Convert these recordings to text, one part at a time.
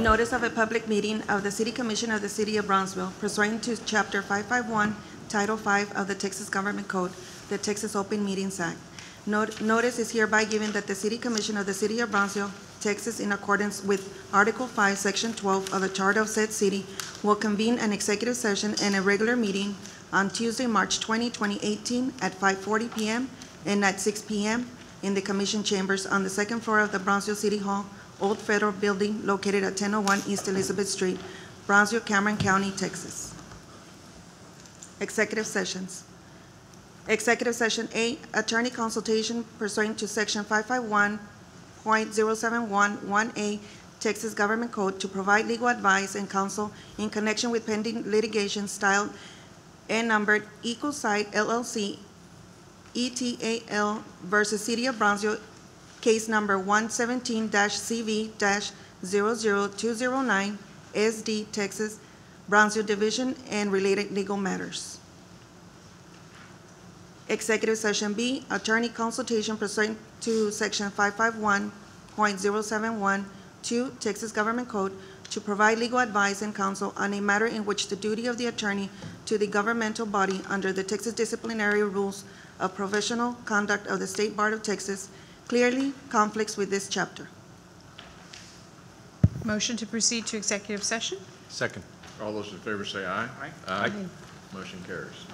Notice of a public meeting of the City Commission of the City of Brownsville pursuant to Chapter 551, Title 5 of the Texas Government Code, the Texas Open Meetings Act. Notice is hereby given that the City Commission of the City of Brownsville, Texas, in accordance with Article 5, Section 12 of the Charter of said city, will convene an executive session and a regular meeting on Tuesday, March 20, 2018, at 5:40 p.m. and at 6 p.m. in the Commission chambers on the second floor of the Brownsville City Hall, Old Federal Building, located at 1001 East Elizabeth Street, Brownsville, Cameron County, Texas. Executive sessions. Executive session A, attorney consultation pursuant to Section 551.0711A Texas Government Code to provide legal advice and counsel in connection with pending litigation styled and numbered Ecoside LLC ETAL versus City of Brownsville, case number 117-CV-00209, SD, Texas, Brownsville Division, and related legal matters. Executive session B, attorney consultation pursuant to Section 551.0712 Texas Government Code to provide legal advice and counsel on a matter in which the duty of the attorney to the governmental body under the Texas Disciplinary Rules of Professional Conduct of the State Bar of Texas clearly conflicts with this chapter. Motion to proceed to executive session? Second. All those in favor say aye. Aye. Aye. Motion carries.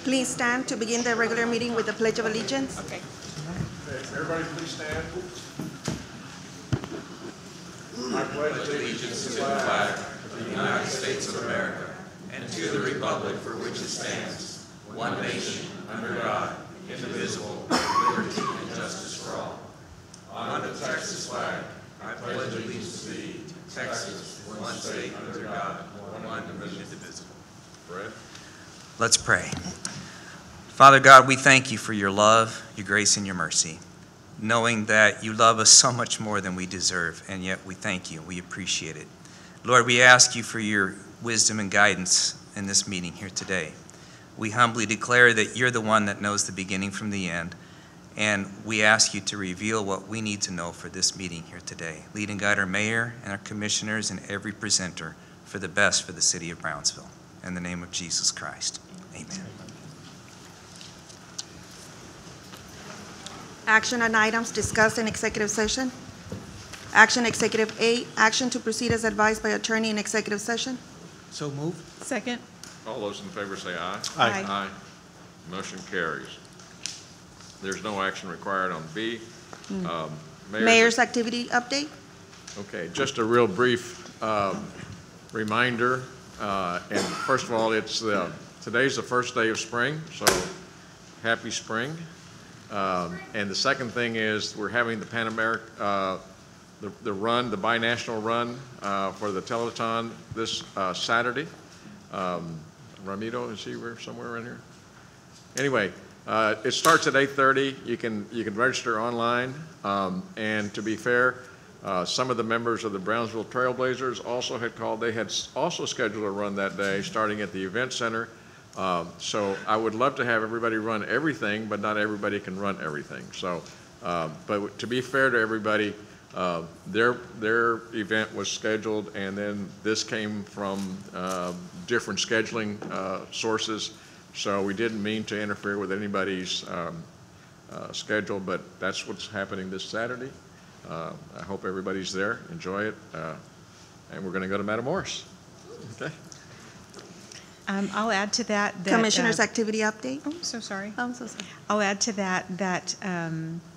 Please stand to begin the regular meeting with the Pledge of Allegiance. Okay. Everybody please stand. I pledge allegiance to the flag of the United States of America and to the republic for which it stands, one nation, under God, indivisible, with liberty and justice for all. On the Texas flag, I pledge allegiance to thee, Texas, one state under God, one indivisible. Brett. Let's pray. Father God, we thank you for your love, your grace, and your mercy, knowing that you love us so much more than we deserve, and yet we thank you. We appreciate it. Lord, we ask you for your wisdom and guidance in this meeting here today. We humbly declare that you're the one that knows the beginning from the end, and we ask you to reveal what we need to know for this meeting here today. Lead and guide our mayor and our commissioners and every presenter for the best for the city of Brownsville. In the name of Jesus Christ, amen. Action on items discussed in executive session. Action Executive A, action to proceed as advised by attorney in executive session. So move. Second. All those in favor say aye. Aye. Aye. Motion carries. There's no action required on B. Mayor's activity update. Okay, just a real brief reminder. And first of all, today's the first day of spring, so happy spring. And the second thing is we're having the Pan American, the run, the binational run for the telethon this Saturday. Ramiro, is he somewhere around here? Anyway, it starts at 8:30. You can register online. And to be fair, some of the members of the Brownsville Trailblazers also had called. They had also scheduled a run that day, starting at the event center. So I would love to have everybody run everything, but not everybody can run everything. So, but to be fair to everybody, their event was scheduled, and then this came from different scheduling sources. So we didn't mean to interfere with anybody's schedule, but that's what's happening this Saturday. I hope everybody's there. Enjoy it. And we're going to go to Matamoros. Okay. I'll add to that. Commissioner's activity update. Oh, so sorry. I'm so sorry. I'll add to that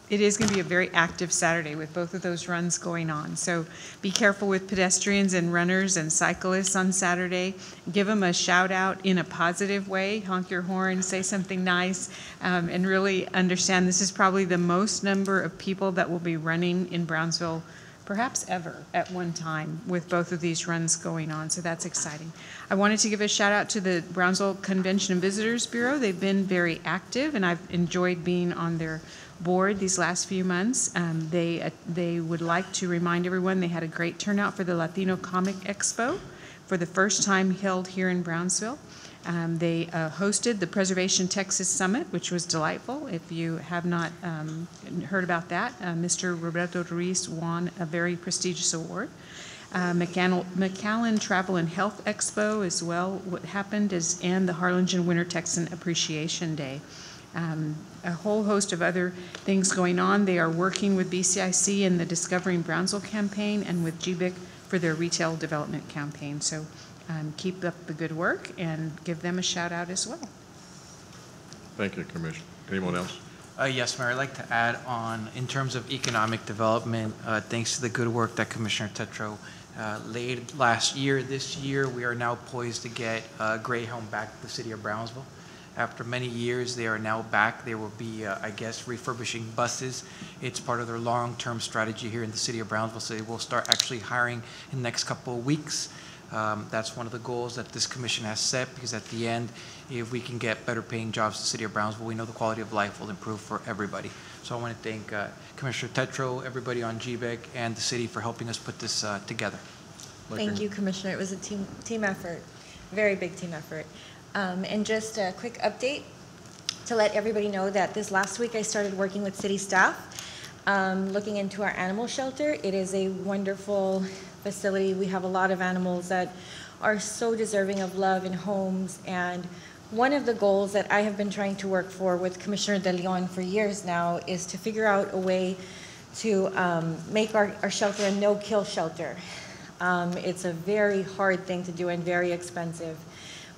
it is going to be a very active Saturday with both of those runs going on. So be careful with pedestrians and runners and cyclists on Saturday. Give them a shout out in a positive way. Honk your horn, say something nice, and really understand this is probably the most number of people that will be running in Brownsville perhaps ever at one time with both of these runs going on, so that's exciting. I wanted to give a shout out to the Brownsville Convention and Visitors Bureau. They've been very active, and I've enjoyed being on their board these last few months. They would like to remind everyone they had a great turnout for the Latino Comic Expo for the first time held here in Brownsville. They hosted the Preservation Texas Summit, which was delightful. If you have not heard about that, Mr. Roberto Ruiz won a very prestigious award. McAllen Travel and Health Expo as well, what happened is, and the Harlingen Winter Texan Appreciation Day. A whole host of other things going on. They are working with BCIC in the Discovering Brownsville campaign and with GBIC for their retail development campaign. So keep up the good work and give them a shout out as well. Thank you, Commissioner. Anyone else? Yes, Mayor, I'd like to add on, in terms of economic development, thanks to the good work that Commissioner Tetreault laid last year, this year, we are now poised to get Greyhound back to the city of Brownsville. After many years, they are now back. They will be, I guess, refurbishing buses. It's part of their long-term strategy here in the city of Brownsville, so they will start actually hiring in the next couple of weeks. That's one of the goals that this commission has set, because at the end, if we can get better paying jobs in the city of Brownsville, we know the quality of life will improve for everybody. So I want to thank Commissioner Tetreault, everybody on GBIC, and the city for helping us put this together. Thank you, Commissioner. It was a team effort, very big team effort. And just a quick update to let everybody know that this last week I started working with city staff, looking into our animal shelter. It is a wonderful facility. We have a lot of animals that are so deserving of love and homes. And one of the goals that I have been trying to work for with Commissioner De Leon for years now is to figure out a way to make our shelter a no-kill shelter. It's a very hard thing to do and very expensive.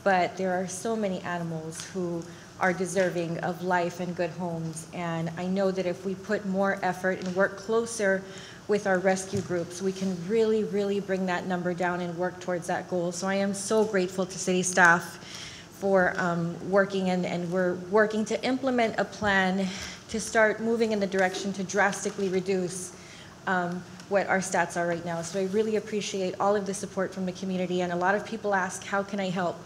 But there are so many animals who are deserving of life and good homes. And I know that if we put more effort and work closer with our rescue groups, we can really, really bring that number down and work towards that goal. So I am so grateful to city staff for working, and we're working to implement a plan to start moving in the direction to drastically reduce what our stats are right now. So I really appreciate all of the support from the community. And a lot of people ask, how can I help?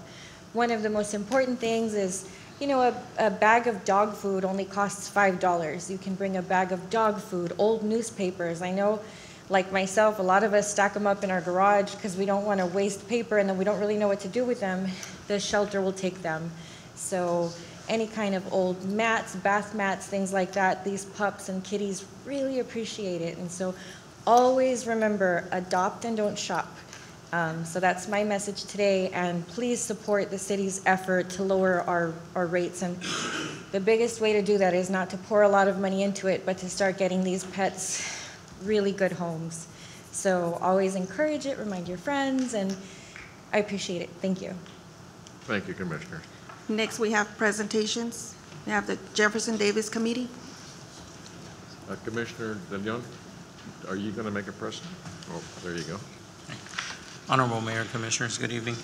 One of the most important things is, you know, a bag of dog food only costs $5. You can bring a bag of dog food, old newspapers. I know, like myself, a lot of us stack them up in our garage because we don't want to waste paper and then we don't really know what to do with them. The shelter will take them. So any kind of old mats, bath mats, things like that, these pups and kitties really appreciate it. And so always remember, adopt and don't shop. So that's my message today, and please support the city's effort to lower our rates. And the biggest way to do that is not to pour a lot of money into it, but to start getting these pets really good homes. So always encourage it, remind your friends, and I appreciate it. Thank you. Thank you, Commissioner. Next, we have presentations. We have the Jefferson Davis Committee. Commissioner De Leon, are you going to make a present? Oh, there you go. Honorable Mayor and Commissioners, good evening.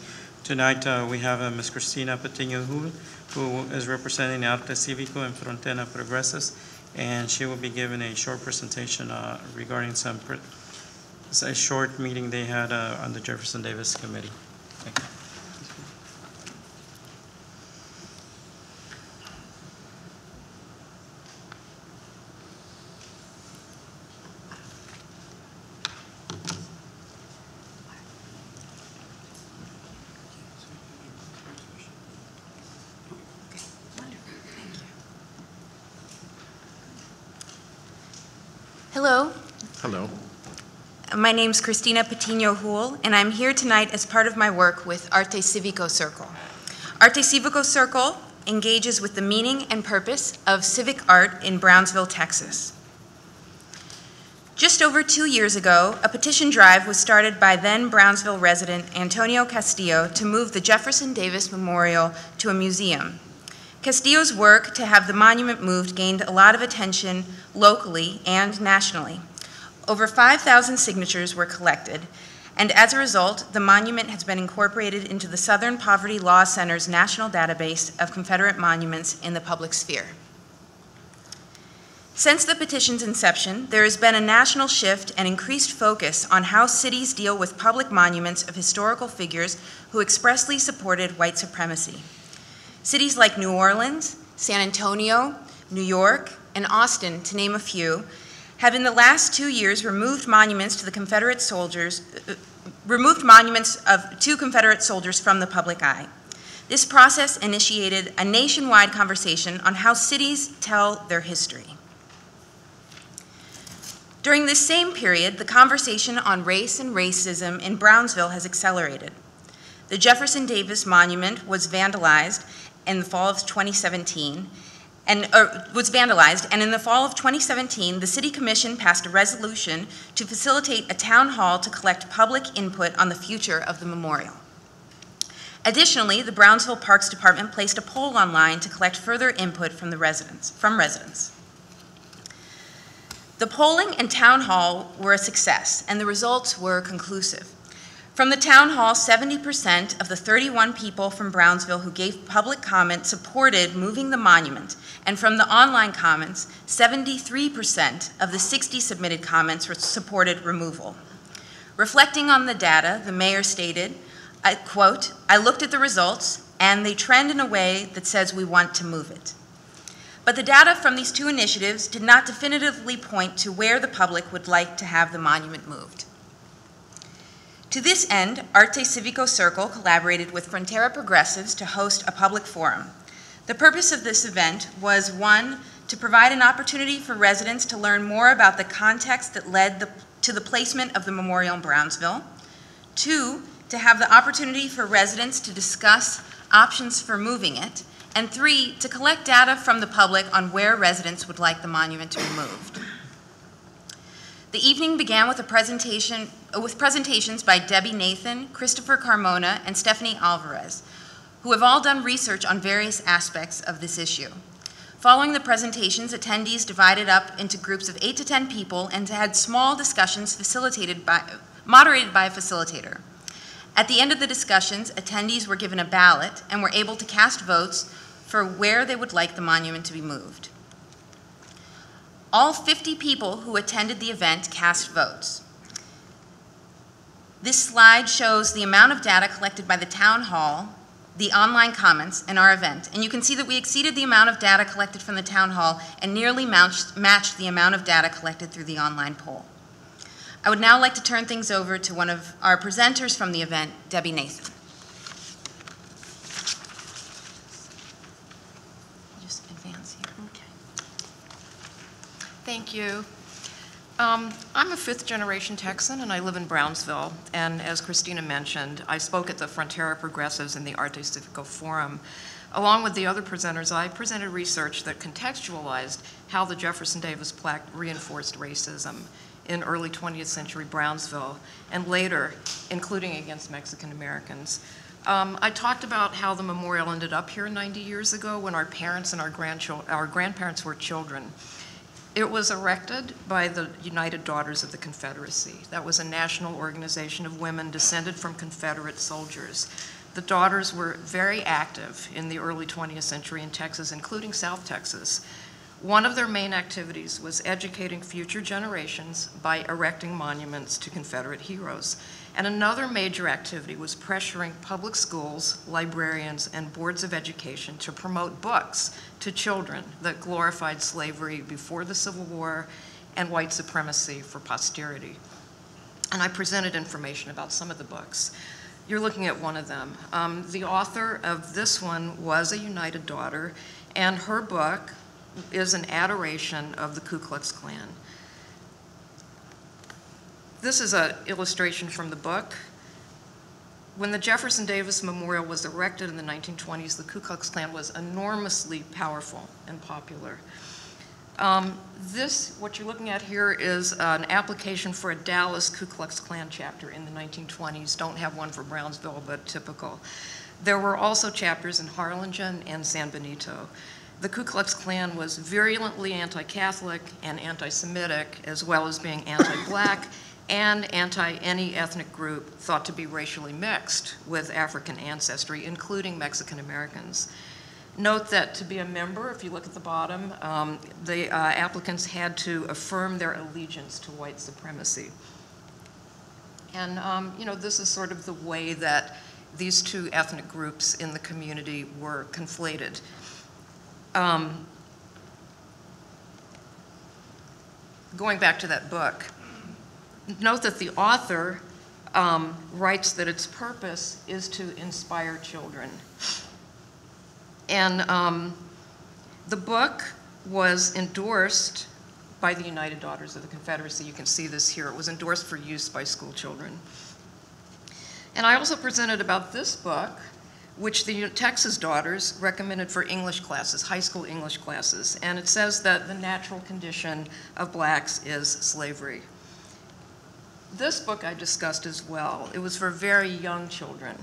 Tonight we have Ms. Cristina Patiño-Hull, who is representing Arte Cívico and Frontera Progresas, and she will be giving a short presentation regarding a short meeting they had on the Jefferson Davis Committee. Thank you. Hello, Hello. my name's Cristina Patiño-Hull, and I'm here tonight as part of my work with Arte Cívico Circle. Arte Cívico Circle engages with the meaning and purpose of civic art in Brownsville, Texas. Just over 2 years ago, a petition drive was started by then Brownsville resident Antonio Castillo to move the Jefferson Davis Memorial to a museum. Castillo's work to have the monument moved gained a lot of attention locally and nationally. Over 5,000 signatures were collected, and as a result, the monument has been incorporated into the Southern Poverty Law Center's national database of Confederate monuments in the public sphere. Since the petition's inception, there has been a national shift and increased focus on how cities deal with public monuments of historical figures who expressly supported white supremacy. Cities like New Orleans, San Antonio, New York, and Austin, to name a few, have in the last 2 years removed monuments to the Confederate soldiers, to Confederate soldiers from the public eye. This process initiated a nationwide conversation on how cities tell their history. During this same period, the conversation on race and racism in Brownsville has accelerated. The Jefferson Davis Monument was vandalized in the fall of 2017, and in the fall of 2017, the City Commission passed a resolution to facilitate a town hall to collect public input on the future of the memorial. Additionally, the Brownsville Parks Department placed a poll online to collect further input from residents. The polling and town hall were a success, and the results were conclusive. From the town hall, 70% of the 31 people from Brownsville who gave public comment supported moving the monument, and from the online comments, 73% of the 60 submitted comments supported removal. Reflecting on the data, the mayor stated, I quote, "I looked at the results, and they trend in a way that says we want to move it." But the data from these two initiatives did not definitively point to where the public would like to have the monument moved. To this end, Arte Civico Circle collaborated with Frontera Progressives to host a public forum. The purpose of this event was, one, to provide an opportunity for residents to learn more about the context that led to the placement of the memorial in Brownsville. Two, to have the opportunity for residents to discuss options for moving it. And three, to collect data from the public on where residents would like the monument to be moved. The evening began with presentations by Debbie Nathan, Christopher Carmona, and Stephanie Alvarez, who have all done research on various aspects of this issue. Following the presentations, attendees divided up into groups of 8 to 10 people and had small discussions moderated by a facilitator. At the end of the discussions, attendees were given a ballot and were able to cast votes for where they would like the monument to be moved. All 50 people who attended the event cast votes. This slide shows the amount of data collected by the town hall, the online comments, and our event. And you can see that we exceeded the amount of data collected from the town hall and nearly matched the amount of data collected through the online poll. I would now like to turn things over to one of our presenters from the event, Debbie Nathan. Just advance here. Okay. Thank you. I'm a fifth-generation Texan, and I live in Brownsville. And as Christina mentioned, I spoke at the Frontera Progressives in the Arte Civico Forum. Along with the other presenters, I presented research that contextualized how the Jefferson Davis plaque reinforced racism in early 20th century Brownsville, and later, including against Mexican Americans. I talked about how the memorial ended up here 90 years ago when our parents and our grandparents were children. It was erected by the United Daughters of the Confederacy. That was a national organization of women descended from Confederate soldiers. The daughters were very active in the early 20th century in Texas, including South Texas. One of their main activities was educating future generations by erecting monuments to Confederate heroes. And another major activity was pressuring public schools, librarians, and boards of education to promote books to children that glorified slavery before the Civil War and white supremacy for posterity. And I presented information about some of the books. You're looking at one of them. The author of this one was a United Daughter, and her book is an adoration of the Ku Klux Klan. This is an illustration from the book. When the Jefferson Davis Memorial was erected in the 1920s, the Ku Klux Klan was enormously powerful and popular. What you're looking at here is an application for a Dallas Ku Klux Klan chapter in the 1920s. Don't have one for Brownsville, but typical. There were also chapters in Harlingen and San Benito. The Ku Klux Klan was virulently anti-Catholic and anti-Semitic, as well as being anti-Black and anti-any ethnic group thought to be racially mixed with African ancestry, including Mexican Americans. Note that to be a member, if you look at the bottom, the applicants had to affirm their allegiance to white supremacy. And, this is sort of the way that these two ethnic groups in the community were conflated. Going back to that book, note that the author writes that its purpose is to inspire children. And the book was endorsed by the United Daughters of the Confederacy. You can see this here. It was endorsed for use by school children. And I also presented about this book, which the Texas Daughters recommended for English classes, high school English classes. And it says that the natural condition of blacks is slavery. This book I discussed as well. It was for very young children.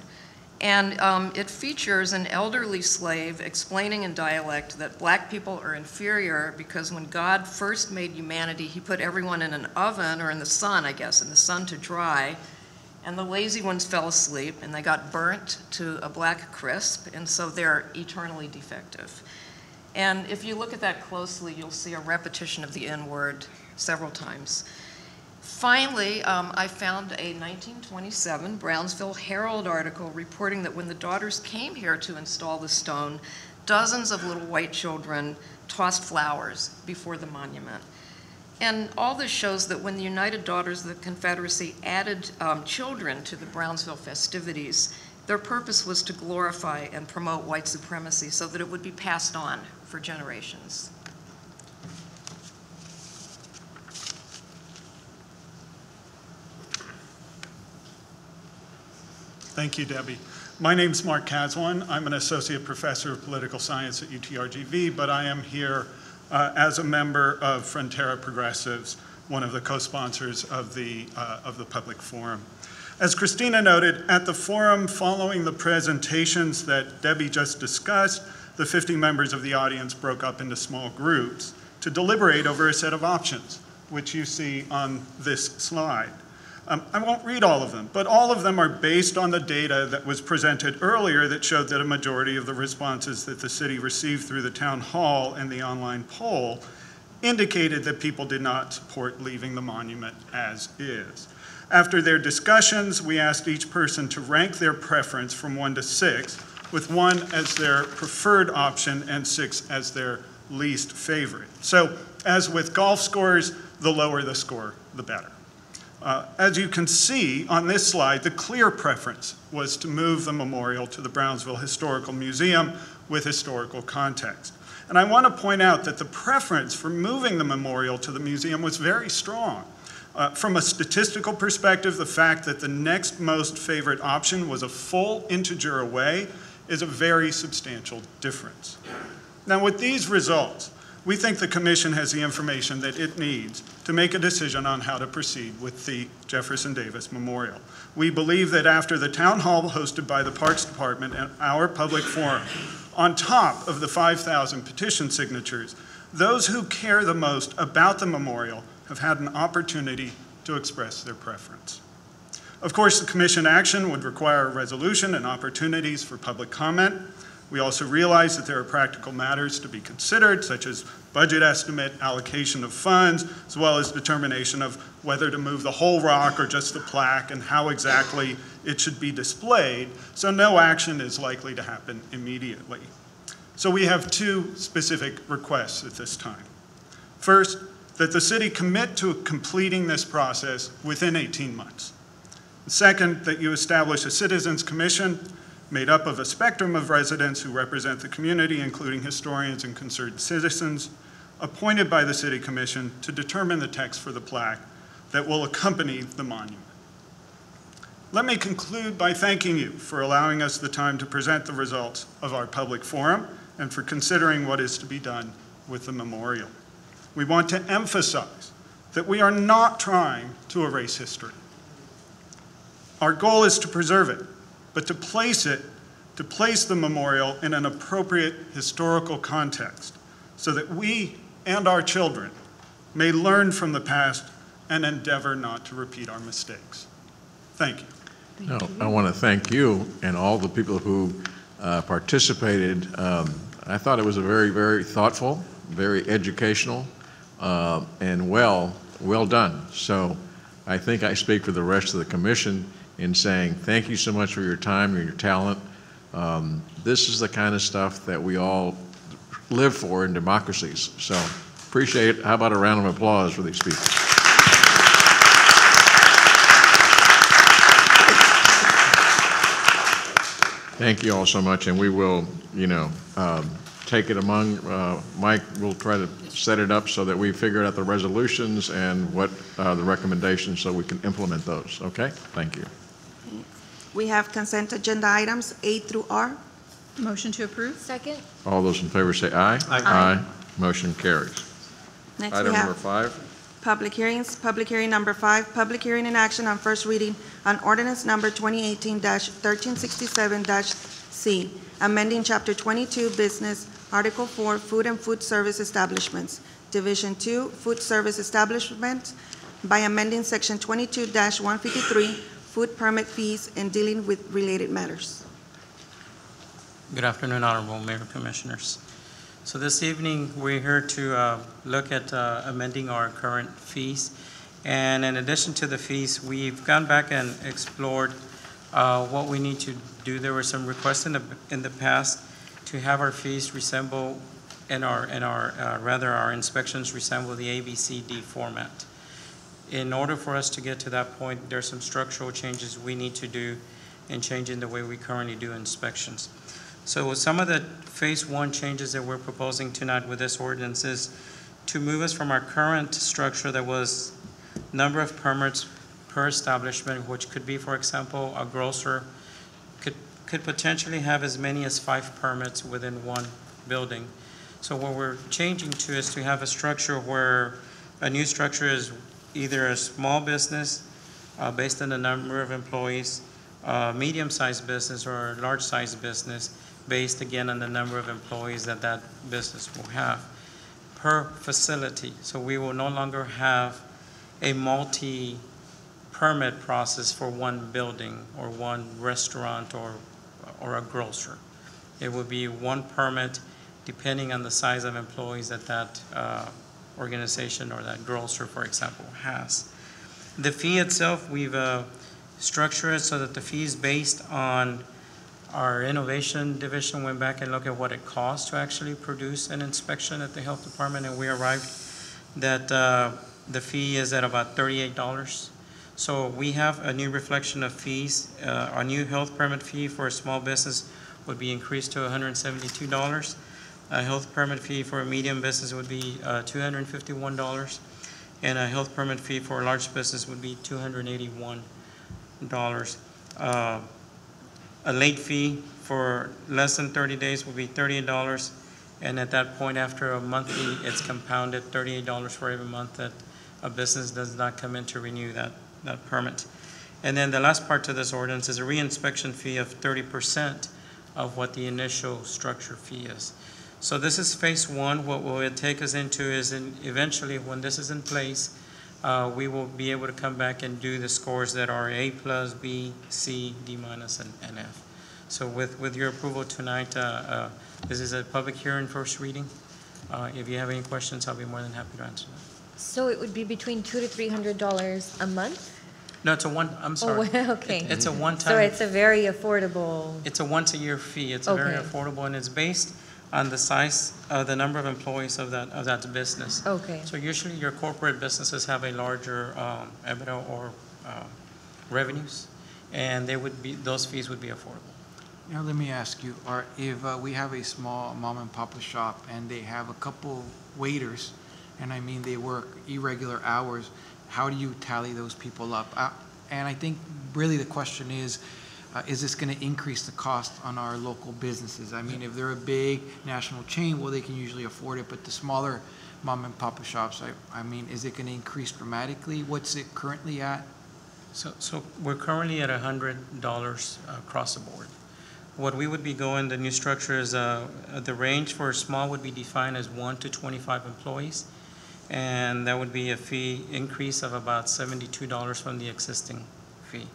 And it features an elderly slave explaining in dialect that black people are inferior because when God first made humanity, he put everyone in an oven, or in the sun, I guess, in the sun to dry, and the lazy ones fell asleep and they got burnt to a black crisp, and so they're eternally defective. And if you look at that closely, you'll see a repetition of the N-word several times. Finally, I found a 1927 Brownsville Herald article reporting that when the Daughters came here to install the stone, dozens of little white children tossed flowers before the monument. And all this shows that when the United Daughters of the Confederacy added children to the Brownsville festivities, their purpose was to glorify and promote white supremacy so that it would be passed on for generations. Thank you, Debbie. My name's Mark Caswan. I'm an associate professor of political science at UTRGV, but I am here as a member of Frontera Progressives, one of the co-sponsors of the public forum. As Christina noted, at the forum following the presentations that Debbie just discussed, the 50 members of the audience broke up into small groups to deliberate over a set of options, which you see on this slide. I won't read all of them, but all of them are based on the data that was presented earlier that showed that a majority of the responses that the city received through the town hall and the online poll indicated that people did not support leaving the monument as is. After their discussions, we asked each person to rank their preference from 1 to 6, with 1 as their preferred option and 6 as their least favorite. So, as with golf scores, the lower the score, the better. As you can see on this slide, the clear preference was to move the memorial to the Brownsville Historical Museum with historical context. And I want to point out that the preference for moving the memorial to the museum was very strong. From a statistical perspective, the fact that the next most favorite option was a full integer away is a very substantial difference. Now, with these results, we think the Commission has the information that it needs to make a decision on how to proceed with the Jefferson Davis Memorial. We believe that after the town hall hosted by the Parks Department and our public forum, on top of the 5,000 petition signatures, those who care the most about the memorial have had an opportunity to express their preference. Of course, the Commission action would require a resolution and opportunities for public comment. We also realize that there are practical matters to be considered, such as budget estimate, allocation of funds, as well as determination of whether to move the whole rock or just the plaque and how exactly it should be displayed, so no action is likely to happen immediately. So we have 2 specific requests at this time. First, that the city commit to completing this process within 18 months. Second, that you establish a citizens commission made up of a spectrum of residents who represent the community, including historians and concerned citizens, appointed by the City Commission to determine the text for the plaque that will accompany the monument. Let me conclude by thanking you for allowing us the time to present the results of our public forum and for considering what is to be done with the memorial. We want to emphasize that we are not trying to erase history. Our goal is to preserve it, but to place the memorial in an appropriate historical context so that we and our children may learn from the past and endeavor not to repeat our mistakes. Thank you. I want to thank you and all the people who participated I thought it was a very, very thoughtful, very educational, and well done. So I think I speak for the rest of the commission in saying thank you so much for your time and your talent. This is the kind of stuff that we all live for in democracies. So appreciate it. How about a round of applause for these people? Thank you all so much, and we will, take it among, Mike will try to set it up so that we figure out the resolutions and what the recommendations so we can implement those, okay? Thank you. We have consent agenda items A through R. Motion to approve? Second? All those in favor say aye. Aye. Motion carries. Next, we Item number have 5. public hearings. Public hearing number 5, public hearing in action on first reading on ordinance number 2018-1367-C, amending Chapter 22 Business, Article 4, Food and Food Service Establishments, Division 2, Food Service Establishment, by amending Section 22-153, Food Permit Fees, and dealing with related matters. Good afternoon, Honorable Mayor, Commissioners. So this evening, we're here to look at amending our current fees. And in addition to the fees, we've gone back and explored what we need to do. There were some requests in the past to have our fees resemble, our inspections resemble the ABCD format. In order for us to get to that point, there's some structural changes we need to do in changing the way we currently do inspections. So some of the phase 1 changes that we're proposing tonight with this ordinance is to move us from our current structure that was number of permits per establishment, which could be, for example, a grocer could potentially have as many as 5 permits within one building. So what we're changing to is to have a structure where a new structure is either a small business based on the number of employees, medium-sized business, or a large-sized business based again on the number of employees that that business will have per facility. So we will no longer have a multi-permit process for one building or one restaurant or a grocer. It would be one permit depending on the size of employees that that organization or that grocer, for example, has. The fee itself, we've structured it so that the fee is based on our innovation division went back and looked at what it costs to actually produce an inspection at the health department, and we arrived that the fee is at about $38. So we have a new reflection of fees. Our new health permit fee for a small business would be increased to $172. A health permit fee for a medium business would be $251, and a health permit fee for a large business would be $281. A late fee for less than 30 days would be $38, and at that point, after a monthly, it's compounded $38 for every month that a business does not come in to renew that permit. And then the last part to this ordinance is a reinspection fee of 30% of what the initial structure fee is. So this is phase 1. What will it take us into is eventually when this is in place, we will be able to come back and do the scores that are A+, B, C, D-, and F. So with your approval tonight, this is a public hearing, first reading. If you have any questions, I'll be more than happy to answer them. So it would be between $200 to $300 a month? No, I'm sorry. Oh, okay. It's a one-time. So it's a very affordable. It's a once-a-year fee. It's a very Okay. affordable, and it's based on the size, the number of employees of that business. Okay. So usually your corporate businesses have a larger EBITDA or revenues, and those fees would be affordable. Now, let me ask you, if we have a small mom and pop shop and they have a couple waiters, and I mean they work irregular hours, how do you tally those people up? And I think really the question is this going to increase the cost on our local businesses? I mean, if they're a big national chain, well, they can usually afford it, but the smaller mom and pop shops, I mean, is it going to increase dramatically? What's it currently at? So we're currently at $100 across the board. What we would be going, the new structure is the range for small would be defined as 1 to 25 employees, and that would be a fee increase of about $72 from the existing fee.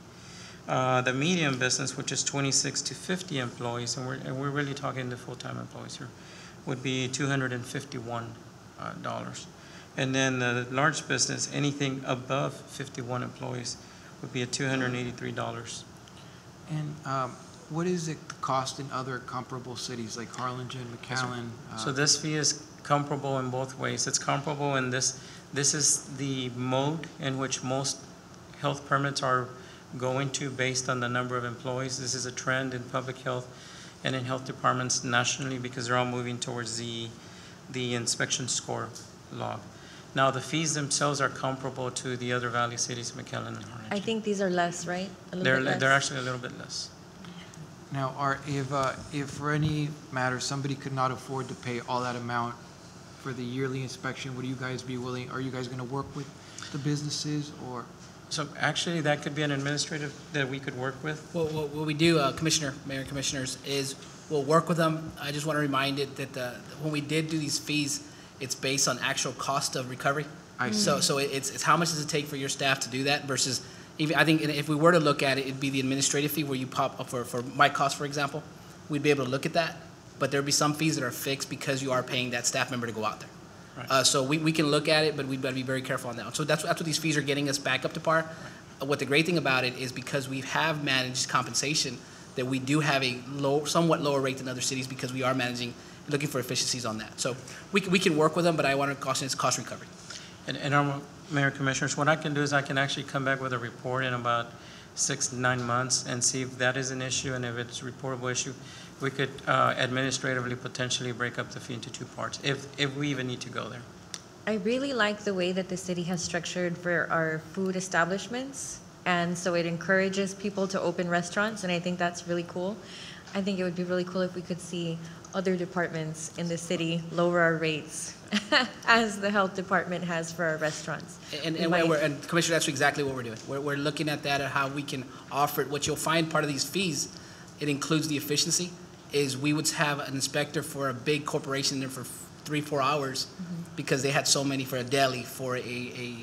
The medium business, which is 26 to 50 employees, and we're really talking the full-time employees here, would be $251. And then the large business, anything above 51 employees, would be at $283. And what is it cost in other comparable cities like Harlingen, McAllen? So this fee is comparable in both ways. It's comparable in this is the mode in which most health permits are going to based on the number of employees. This is a trend in public health and in health departments nationally because they're all moving towards the inspection score log. Now, the fees themselves are comparable to the other Valley cities, McAllen and Harlingen. I think these are less, right? A little bit less. They're actually a little bit less. Now, if for any matter somebody could not afford to pay all that amount for the yearly inspection, would you guys be willing, are you guys going to work with the businesses or? So actually, that could be an administrative that we could work with. Well, what we do, Commissioner, Mayor and Commissioners, is we'll work with them. I just want to remind it that when we did do these fees, it's based on actual cost of recovery. I see. So it's how much does it take for your staff to do that versus, even, I think if we were to look at it, it'd be the administrative fee where you pop up for my cost, for example. We'd be able to look at that, but there'd be some fees that are fixed because you are paying that staff member to go out there. Right. So we can look at it, but we've got to be very careful on that. So that's what these fees are getting us back up to par. What the great thing about it is because we have managed compensation, that we do have a somewhat lower rate than other cities because we are looking for efficiencies on that. So we can work with them, but I want to caution it's cost recovery. And our Mayor Commissioners, what I can do is I can actually come back with a report in about 6 to 9 months and see if that is an issue, and if it's a reportable issue, we could administratively potentially break up the fee into 2 parts, if we even need to go there. I really like the way that the city has structured for our food establishments, and so it encourages people to open restaurants, and I think that's really cool. I think it would be really cool if we could see other departments in the city lower our rates as the health department has for our restaurants. And Commissioner, that's exactly what we're doing. We're looking at that, at how we can offer it. What you'll find part of these fees, it includes the efficiency, is we would have an inspector for a big corporation there for 3-4 hours because they had so many for a deli, for a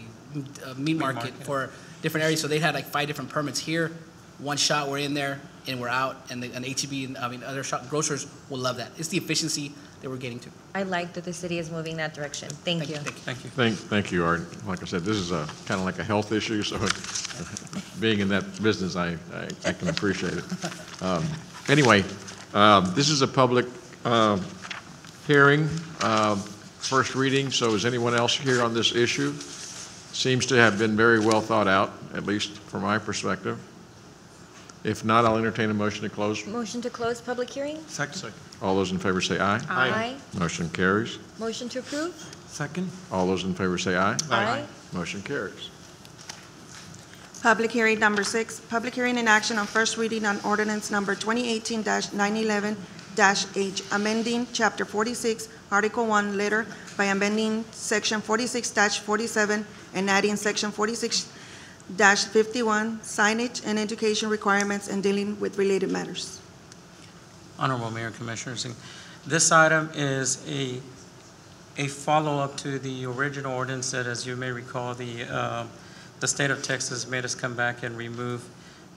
meat market, for different areas. So they had like 5 different permits here. One shot, we're in there and we're out, and an H-E-B, other grocers will love that. It's the efficiency that we're getting to. I like that the city is moving that direction. Thank you. Thank you. Thank you, Art. Like I said, this is kind of like a health issue, so being in that business, I can appreciate it. Anyway, this is a public hearing, first reading, so is anyone else here on this issue? Seems to have been very well thought out, at least from my perspective. If not, I'll entertain a motion to close. Motion to close public hearing? Second. All those in favor say aye. Aye. Motion carries. Motion to approve? Second. All those in favor say aye. Aye. Motion carries. Public hearing number 6, public hearing in action on first reading on ordinance number 2018-911-H, amending Chapter 46, Article 1, letter by amending Section 46-47 and adding Section 46-51, signage and education requirements and dealing with related matters. Honorable Mayor and Commissioners, this item is a follow-up to the original ordinance that, as you may recall, the state of Texas made us come back and remove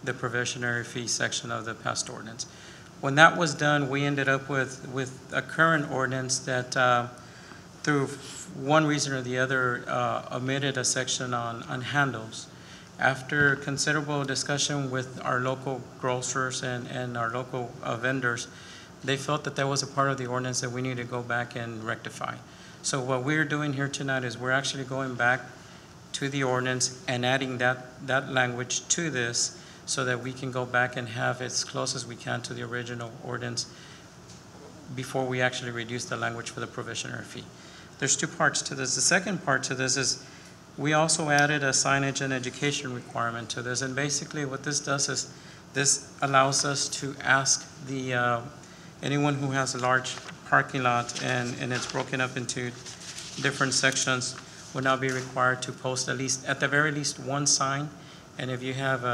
the probationary fee section of the past ordinance. When that was done, we ended up with a current ordinance that, through one reason or the other, omitted a section on handles. After considerable discussion with our local grocers and our local vendors, they felt that was a part of the ordinance that we need to go back and rectify. So what we're doing here tonight is we're actually going back to the ordinance and adding that language to this so that we can go back and have it as close as we can to the original ordinance before we actually reduce the language for the probationary fee. There's 2 parts to this. The second part to this is we also added a signage and education requirement to this, and basically what this does is this allows us to ask anyone who has a large parking lot and it's broken up into different sections would now be required to post at the very least 1 sign, and if you have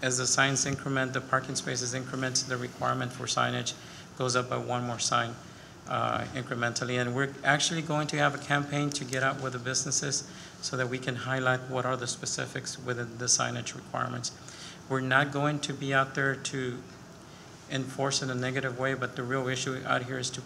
as the signs increment, the parking spaces increment, the requirement for signage goes up by 1 more sign incrementally, and we're actually going to have a campaign to get out with the businesses so that we can highlight what are the specifics within the signage requirements. We're not going to be out there to enforce in a negative way, but the real issue out here is to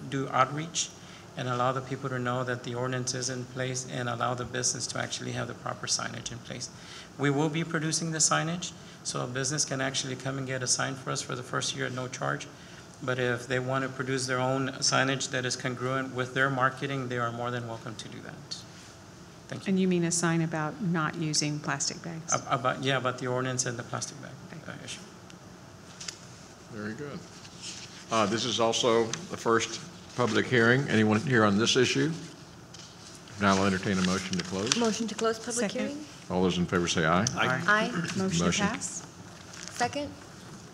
do outreach and allow the people to know that the ordinance is in place and allow the business to actually have the proper signage in place. We will be producing the signage, so a business can actually come and get a sign for us for the first year at no charge. But if they want to produce their own signage that is congruent with their marketing, they are more than welcome to do that. Thank you. And you mean a sign about not using plastic bags? About the ordinance and the plastic bag issue. Very good. This is also the first public hearing. Anyone here on this issue? Now I'll entertain a motion to close. Motion to close public Second. hearing? All those in favor say aye. Aye. Motion to Motion. pass? Second?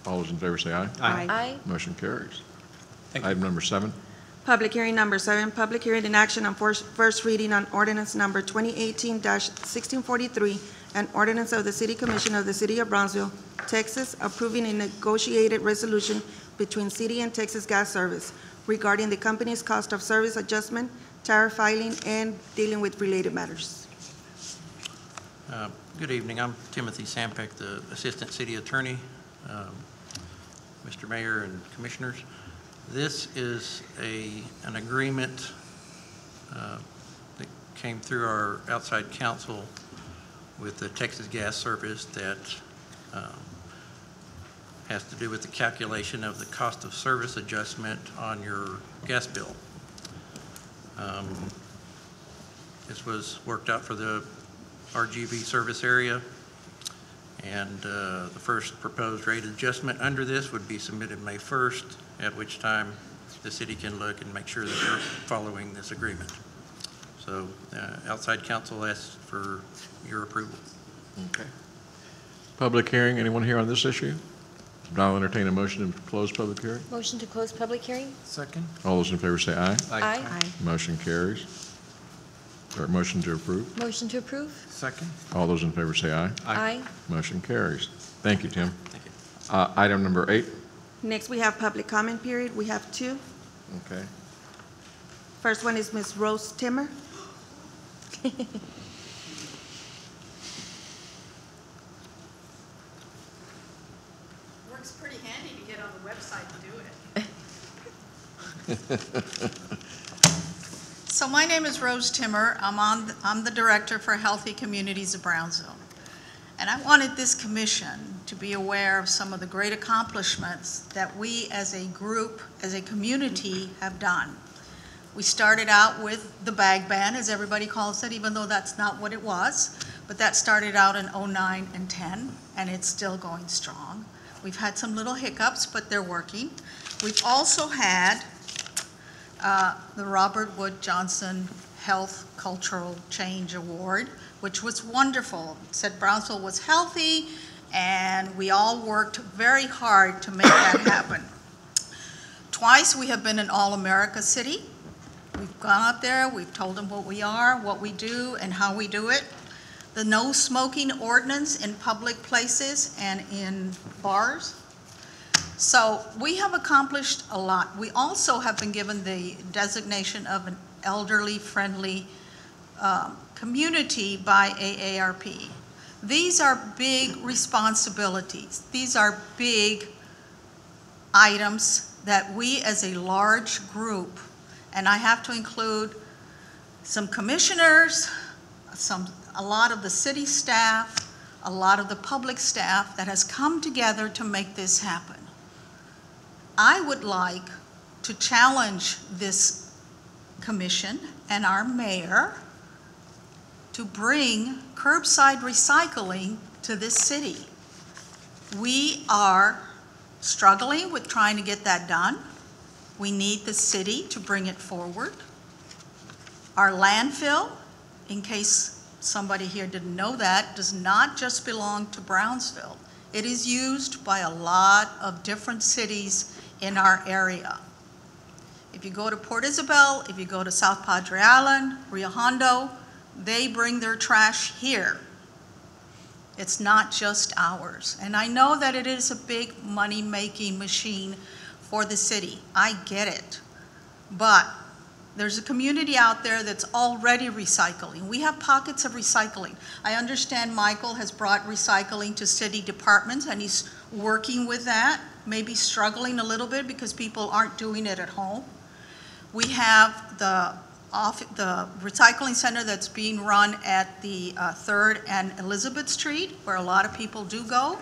All those in favor say aye. Aye. Motion carries. Thank you. Item number 7. Public hearing number 7, public hearing in action on first reading on ordinance number 2018-1643, an ordinance of the City Commission of the City of Brownsville, Texas, approving a negotiated resolution between City and Texas Gas Service regarding the company's cost of service adjustment, tariff filing, and dealing with related matters. Good evening. I'm Timothy Sampek, the Assistant City Attorney. Mr. Mayor and Commissioners, this is an agreement that came through our outside counsel with the Texas Gas Service that has to do with the calculation of the cost of service adjustment on your gas bill. This was worked out for the RGV service area, and the first proposed rate adjustment under this would be submitted May 1st, at which time the city can look and make sure that they're following this agreement. So outside counsel asks for your approval. Okay. Public hearing. Anyone here on this issue? Now I'll entertain a motion to close public hearing. Motion to close public hearing? Second? All those in favor say aye. Aye. Motion carries. Or motion to approve. Motion to approve? Second? All those in favor say aye. Aye. Motion carries. Thank you, Tim. Thank you. Item number 8. Next, we have public comment period. We have 2. Okay. First one is Ms. Rose Timmer. Works pretty handy to get on the website to do it. So my name is Rose Timmer. I'm the Director for Healthy Communities of Brownsville. And I wanted this commission to be aware of some of the great accomplishments that we as a group, as a community, have done. We started out with the bag ban, as everybody calls it, even though that's not what it was. But that started out in 09 and 10, and it's still going strong. We've had some little hiccups, but they're working. We've also had the Robert Wood Johnson Health Cultural Change Award, which was wonderful. It said Brownsville was healthy, and we all worked very hard to make that happen. Twice we have been an All-America City. We've gone out there, we've told them what we are, what we do, and how we do it. The no smoking ordinance in public places and in bars. So we have accomplished a lot. We also have been given the designation of an elderly-friendly community by AARP. These are big responsibilities. These are big items that we as a large group, and I have to include some commissioners, a lot of the city staff, a lot of the public staff that has come together to make this happen. I would like to challenge this commission and our mayor to bring curbside recycling to this city. We are struggling with trying to get that done. We need the city to bring it forward. Our landfill, in case somebody here didn't know that, does not just belong to Brownsville. It is used by a lot of different cities in our area. If you go to Port Isabel, if you go to South Padre Island, Rio Hondo, they bring their trash here. It's not just ours. And I know that it is a big money-making machine for the city. I get it. But there's a community out there that's already recycling. We have pockets of recycling. I understand Michael has brought recycling to city departments, and he's working with that, maybe struggling a little bit because people aren't doing it at home. We have the recycling center that's being run at the 3rd and Elizabeth Street, where a lot of people do go.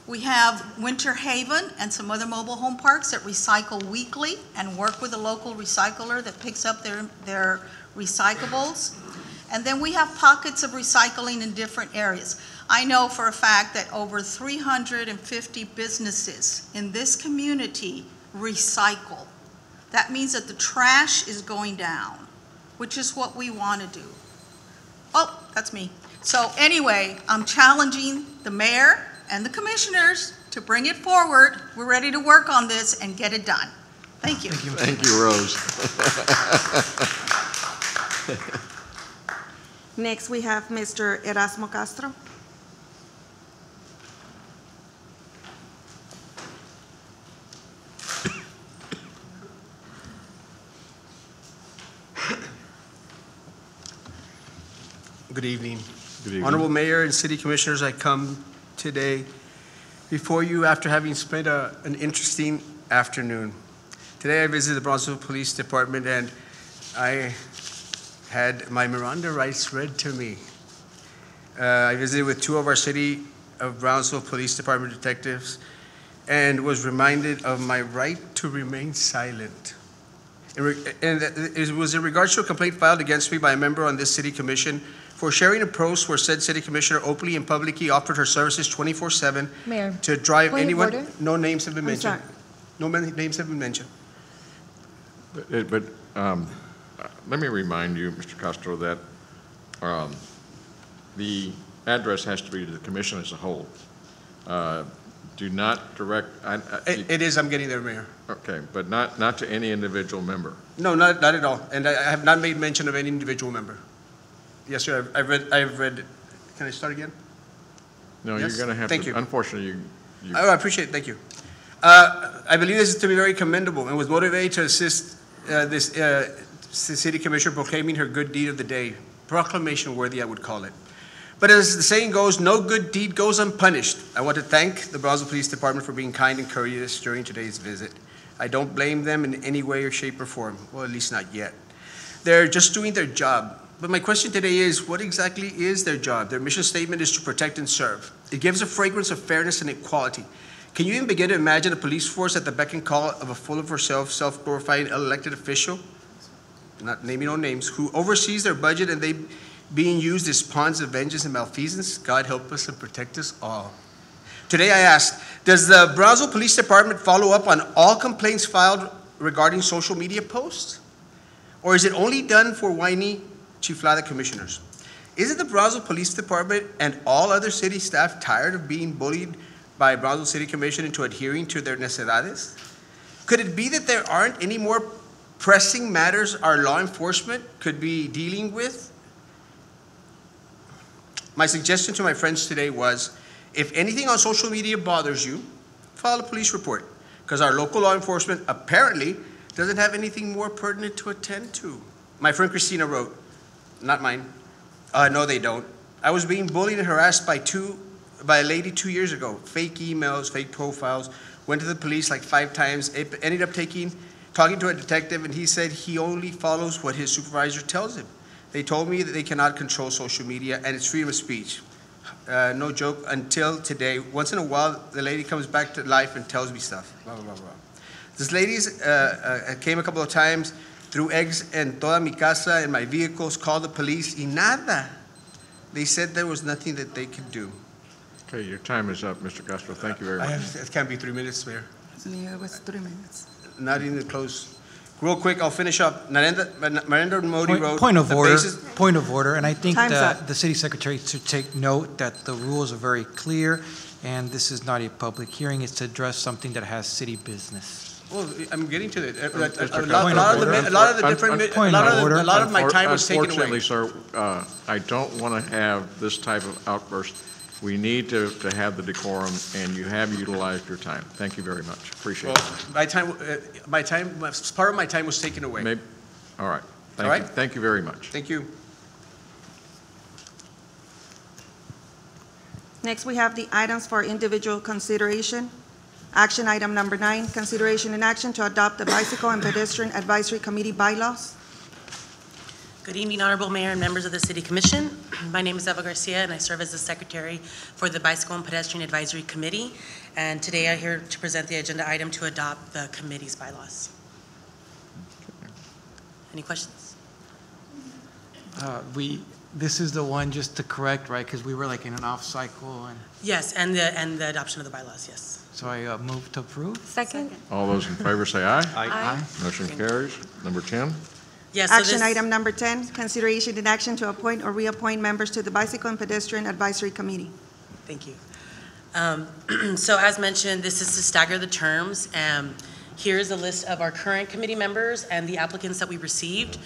We have Winter Haven and some other mobile home parks that recycle weekly and work with a local recycler that picks up their recyclables. And then we have pockets of recycling in different areas. I know for a fact that over 350 businesses in this community recycle. That means that the trash is going down, which is what we want to do. Oh, that's me. So anyway, I'm challenging the mayor and the commissioners to bring it forward. We're ready to work on this and get it done. Thank you. Thank you, Rose. Next, we have Mr. Erasmo Castro. Good evening. Good evening. Honorable Mayor and City Commissioners, I come today before you after having spent an interesting afternoon. Today I visited the Brownsville Police Department and I had my Miranda rights read to me. I visited with 2 of our City of Brownsville Police Department detectives and was reminded of my right to remain silent. And it was in regards to a complaint filed against me by a member on this City Commission for sharing a post where said City Commissioner openly and publicly offered her services 24/7 Mayor, to drive point of anyone. order? No names have been I'm mentioned. sorry. No names have been mentioned. But let me remind you, Mr. Castro, that the address has to be to the commission as a whole. Do not direct. It is, I'm getting there, Mayor. Okay, but not to any individual member. No, not at all. And I have not made mention of any individual member. Yes, sir, I've read, can I start again? No, Yes? you're going to have Thank to. you. Unfortunately, you. Oh, I appreciate it, thank you. I believe this is to be very commendable and was motivated to assist this City Commissioner proclaiming her good deed of the day. Proclamation worthy, I would call it. But as the saying goes, no good deed goes unpunished. I want to thank the Brownsville Police Department for being kind and courteous during today's visit. I don't blame them in any way or shape or form. Well, at least not yet. They're just doing their job. But my question today is, what exactly is their job? Their mission statement is to protect and serve. It gives a fragrance of fairness and equality. Can you even begin to imagine a police force at the beck and call of a full of herself, self-glorifying elected official, not naming no names, who oversees their budget and they being used as pawns of vengeance and malfeasance? God help us and protect us all. Today I ask, does the Brownsville Police Department follow up on all complaints filed regarding social media posts? Or is it only done for whiny chiflada commissioners? Isn't the Brownsville Police Department and all other city staff tired of being bullied by Brownsville City Commission into adhering to their necedades? Could it be that there aren't any more pressing matters our law enforcement could be dealing with? My suggestion to my friends today was, if anything on social media bothers you, file a police report, because our local law enforcement apparently doesn't have anything more pertinent to attend to. My friend Christina wrote, not mine, no they don't. I was being bullied and harassed by a lady 2 years ago. Fake emails, fake profiles, went to the police like 5 times, ended up talking to a detective, and he said he only follows what his supervisor tells him. They told me that they cannot control social media and it's freedom of speech. No joke, until today. Once in a while, the lady comes back to life and tells me stuff, blah, blah, blah, blah. This lady came a couple of times, threw eggs en toda mi casa and my vehicles, called the police, y nada. They said there was nothing that they could do. Okay, your time is up, Mr. Castro. Thank you very much. It can't be 3 minutes, Mayor. Yeah, it was 3 minutes. Not even close. Real quick, I'll finish up. Narendra Modi wrote. Point of the order, basis- point of order, and I think Time's that up. the city secretary should take note that the rules are very clear, and this is not a public hearing, it's to address something that has city business. Well, I'm getting to it. Mr. A Castro. lot of my time was taken away. Unfortunately, sir, I don't want to have this type of outburst. We need to have the decorum, and you have utilized your time. Thank you very much. Appreciate it. Part of my time was taken away. All right. All right. Thank you very much. Thank you. Next, we have the items for individual consideration. Action item number 9, consideration and action to adopt the Bicycle and Pedestrian Advisory Committee bylaws. Good evening, Honorable Mayor and members of the City Commission. My name is Eva Garcia, and I serve as the Secretary for the Bicycle and Pedestrian Advisory Committee. And today I'm here to present the agenda item to adopt the committee's bylaws. Any questions? This is the one, just to correct, right, because we were like in an off cycle, and Yes, and the adoption of the bylaws, yes. so I move to approve. Second? All those in favor say aye. Aye. Motion carries. Number 10. Yes, so Action this- item number 10, consideration and action to appoint or reappoint members to the Bicycle and Pedestrian Advisory Committee. Thank you. So as mentioned, this is to stagger the terms. Here's a list of our current committee members and the applicants that we received.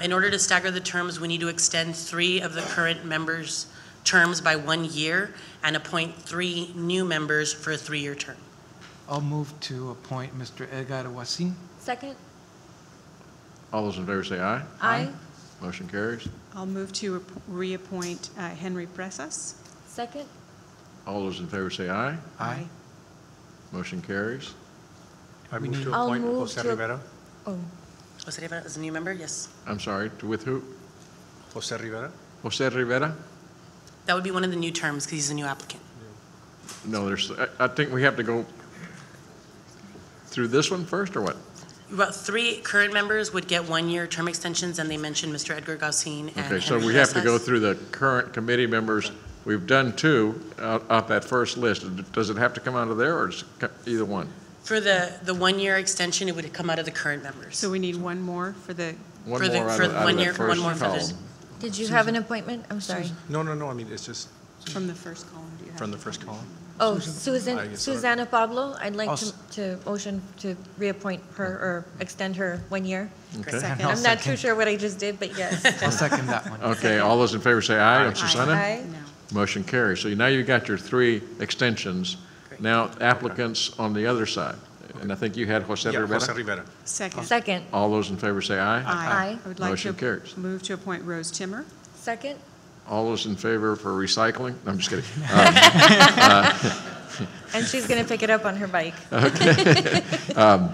In order to stagger the terms, we need to extend 3 of the current members' terms by 1 year and appoint 3 new members for a 3-year term. I'll move to appoint Mr. Edgar Wasin. Second? All those in favor say aye. Aye. Motion carries. I'll move to reappoint Henry Presas. Second? All those in favor say aye. Aye. Motion carries. I We move need- to I'll appoint move Jose to- Rivera. Oh, Jose Rivera is a new member, yes. I'm sorry, with who? Jose Rivera? Jose Rivera? That would be one of the new terms because he's a new applicant. No, I think we have to go through this one first, or what? About 3 current members would get 1-year term extensions, and they mentioned Mr. Edgar Gaucin and Okay, so Henry we have to go Rosas. through the current committee members. We've done 2 off that first list. Does it have to come out of there, or is it either one? For the 1-year extension, it would come out of the current members. So we need one more for the, One For the- more out for of the out of 1 that year- one first more for column. this. did you have an appointment? I'm sorry. No, I mean, it's just from the first column. Do you have from the it? first column. Oh, I Susan, guess so. Susanna Pablo, I'd like I'll to motion to reappoint her or extend her 1 year. Okay. Second. I'm not too sure what I just did, but yes. I'll second that one. Okay, all those in favor say aye. On Susanna? Aye. No. Motion carries. So now you've got your 3 extensions. Great. Now applicants on the other side. And I think you had Jose Yeah, Rivera? Jose Rivera. Second. Second? All those in favor say aye. Aye. I would like Motion to carries. move to appoint Rose Timmer. Second? All those in favor for recycling? No, I'm just kidding. And she's going to pick it up on her bike. All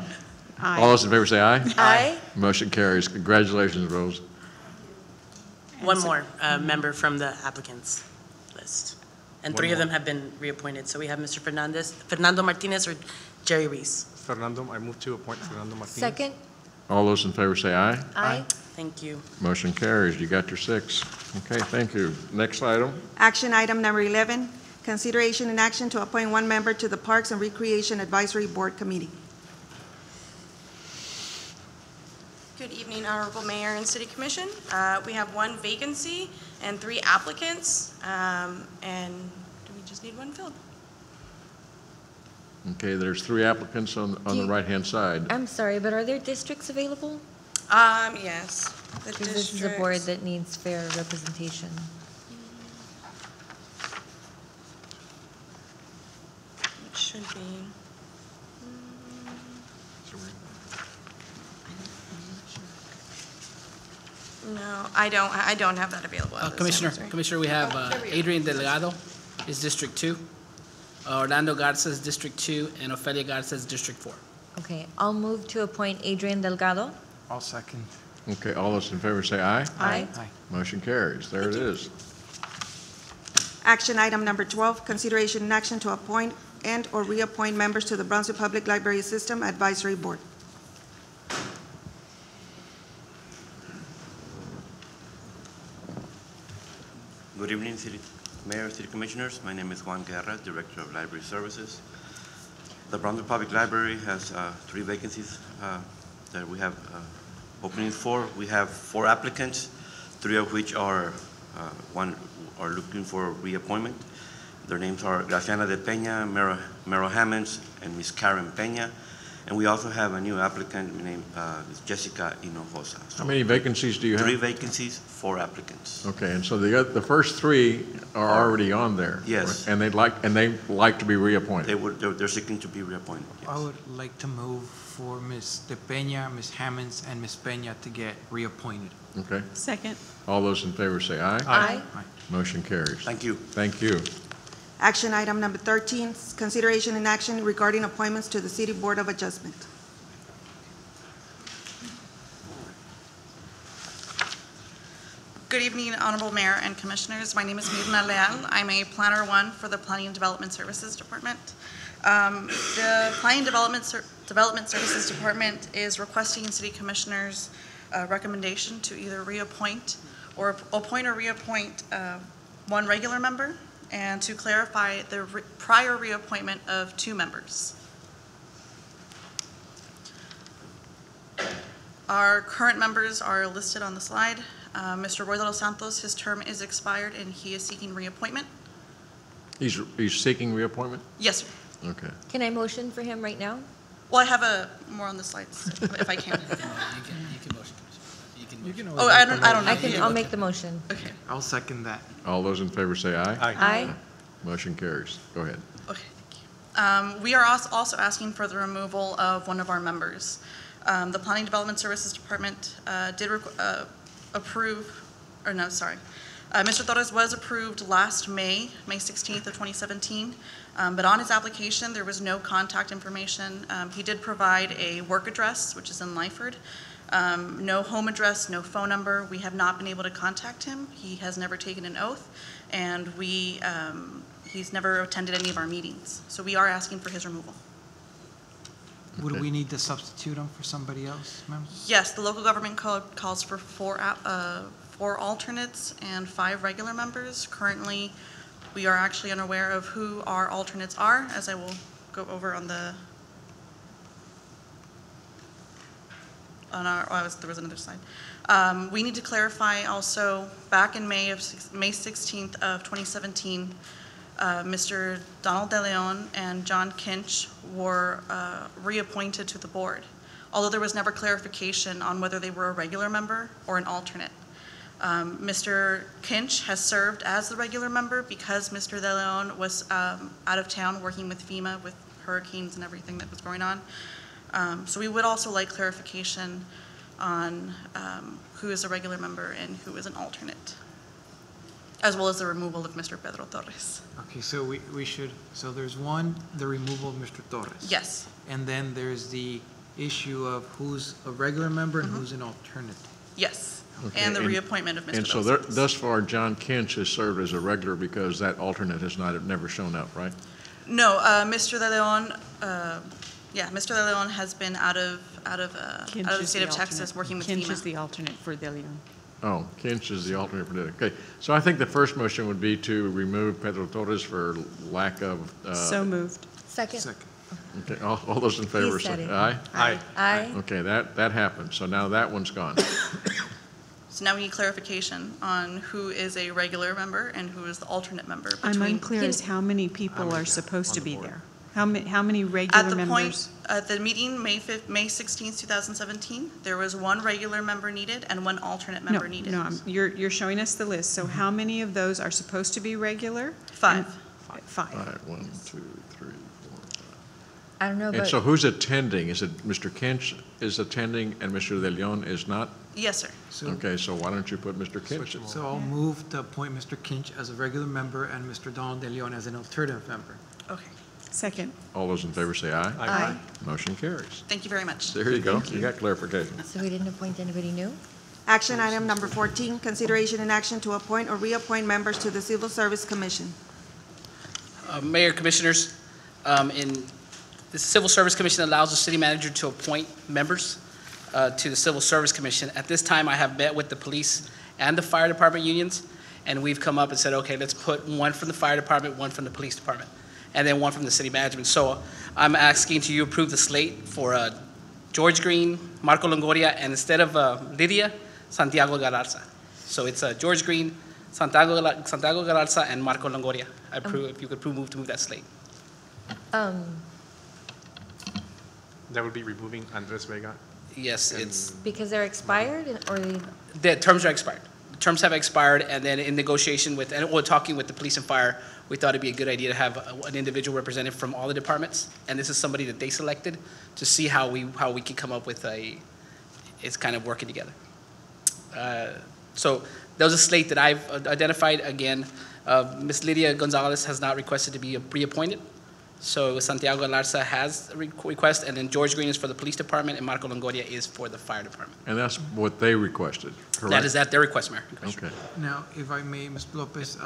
Aye. those in favor say aye. Aye. Motion carries. Congratulations, Rose. One more member from the applicants list. And 3 of them have been reappointed. So we have Mr. Fernando Martinez or Jerry Reese. Fernando, I move to appoint Fernando Martinez. Second? All those in favor say aye. Aye. Thank you. Motion carries. You got your 6. Okay, thank you. Next item. Action item number 11, consideration and action to appoint 1 member to the Parks and Recreation Advisory Board Committee. Good evening, Honorable Mayor and City Commission. We have 1 vacancy and 3 applicants, and we just need 1 filled. Okay, there's 3 applicants on the right-hand side. I'm sorry, but are there districts available? Yes. The Because this is a board districts. that needs fair representation. It should be. No, I don't have that available. at this time, sorry. Commissioner, we have Adrian Delgado is District 2, Orlando Garza is District 2, and Ofelia Garza is District 4. Okay, I'll move to appoint Adrian Delgado. I'll second. Okay, all those in favor say aye. Aye. Aye. Motion carries. There it is. Action item number 12, consideration and action to appoint and/or reappoint members to the Brownsville Public Library System Advisory Board. Good evening, Mayor, City Commissioners. My name is Juan Guerra, Director of Library Services. The Brownsville Public Library has 3 vacancies that we have openings for. We have 4 applicants, 3 of which are looking for reappointment. Their names are Graciana de Peña, Merrill Hammonds, and Ms. Karen Peña. And we also have a new applicant named Ms. Jessica Hinojosa. How many vacancies do you have? 3 vacancies, 4 applicants. Okay, and so the first 3 are already on there? Yes. And they like to be reappointed? They're seeking to be reappointed. Yes. I would like to move for Ms. De Peña, Ms. Hammonds, and Ms. Peña to get reappointed. Okay. Second. All those in favor say aye. Aye. Motion carries. Thank you. Thank you. Action item number 13, consideration and action regarding appointments to the City Board of Adjustment. Good evening, Honorable Mayor and Commissioners. My name is Mirna Leal. I'm a Planner 1 for the Planning and Development Services Department. The Planning and Development Services Department is requesting City Commissioners' recommendation to either reappoint or appoint or reappoint one regular member, and to clarify the prior reappointment of 2 members. Our current members are listed on the slide. Mr. Roy de los Santos, his term is expired and he is seeking reappointment. He's seeking reappointment? Yes, sir. Okay. Can I motion for him right now? Well, I have more on the slides, if I can. You can motion. You can Oh, I don't know. I'll make the motion. Okay. I'll second that. All those in favor say aye. Aye. Motion carries. Go ahead. Okay, thank you. We are also asking for the removal of one of our members. The Planning Development Services Department did approve, or no, sorry. Mr. Torres was approved last May 16th of 2017, but on his application, there was no contact information. He did provide a work address, which is in Lyford. No home address, no phone number. We have not been able to contact him. He has never taken an oath, and he's never attended any of our meetings. So we are asking for his removal. Would we need to substitute him for somebody else, ma'am? Yes, the local government code calls for 4 alternates and 5 regular members. Currently, we are actually unaware of who our alternates are, as I will go over on the there was another slide. We need to clarify also, back in May 16th of 2017, Mr. Donald De Leon and John Kinch were reappointed to the board, although there was never clarification on whether they were a regular member or an alternate. Mr. Kinch has served as the regular member because Mr. De Leon was out of town working with FEMA with hurricanes and everything that was going on. So we would also like clarification on who is a regular member and who is an alternate, as well as the removal of Mr. Pedro Torres. Okay, so we should, so there's one, the removal of Mr. Torres. Yes. And then there's the issue of who's a regular member and who's an alternate. Yes, Okay, and the reappointment of Mr. And so Dos Santos. thus far, John Kinch has served as a regular because that alternate has never shown up, right? No, Mr. De Leon, Mr. De Leon has been out of the state of Texas working with FEMA. Kinch is the alternate for De Leon. Oh, Kinch is the alternate for that. Okay, so I think the first motion would be to remove Pedro Torres for lack of. So moved. Second. Okay, all those in favor said say it. aye. Aye. Aye. Okay, that happened. So now that one's gone. So now we need clarification on who is a regular member and who is the alternate member. I'm unclear as how many people are supposed to be there. How many regular members? At the meeting, May 16th, 2017, there was 1 regular member needed and 1 alternate member needed. No, you're showing us the list. So how many of those are supposed to be regular? 5. And 5. 1, 2, 3, 4, 5. I don't know, And but so who's attending? Is it Mr. Kinch is attending and Mr. De Leon is not? Yes, sir. Okay, so why don't you put Mr. Kinch? So I'll move to appoint Mr. Kinch as a regular member and Mr. Donald De Leon as an alternative member. Okay. Second. All those in favor say aye. Aye. Motion carries. Thank you very much. There you go. You got clarification. so we didn't appoint anybody new? Action item number 14, consideration and action to appoint or reappoint members to the Civil Service Commission. Mayor, Commissioners, the Civil Service Commission allows the city manager to appoint members to the Civil Service Commission. At this time, I have met with the police and the fire department unions, and we've come up and said, okay, let's put 1 from the fire department, 1 from the police department, and then 1 from the city management. So I'm asking to you approve the slate for George Green, Marco Longoria, and instead of Lydia, Santiago Galarza. So it's George Green, Santiago Galarza, and Marco Longoria. I approve, if you could move to move that slate. That would be removing Andres Vega. Yes, it's, Because they're expired or they? the terms are expired. The terms have expired, and then in negotiation with, and we're talking with the police and fire, we thought it'd be a good idea to have an individual representative from all the departments, and this is somebody that they selected to see how we can come up with it's kind of working together. So That was a slate that I've identified. Again, Ms. Lydia Gonzalez has not requested to be reappointed. So Santiago Alarza has a request, and then George Green is for the police department, and Marco Longoria is for the fire department. And that's what they requested, correct? That is at their request, Mayor. Okay. Now, if I may, Ms. Lopez,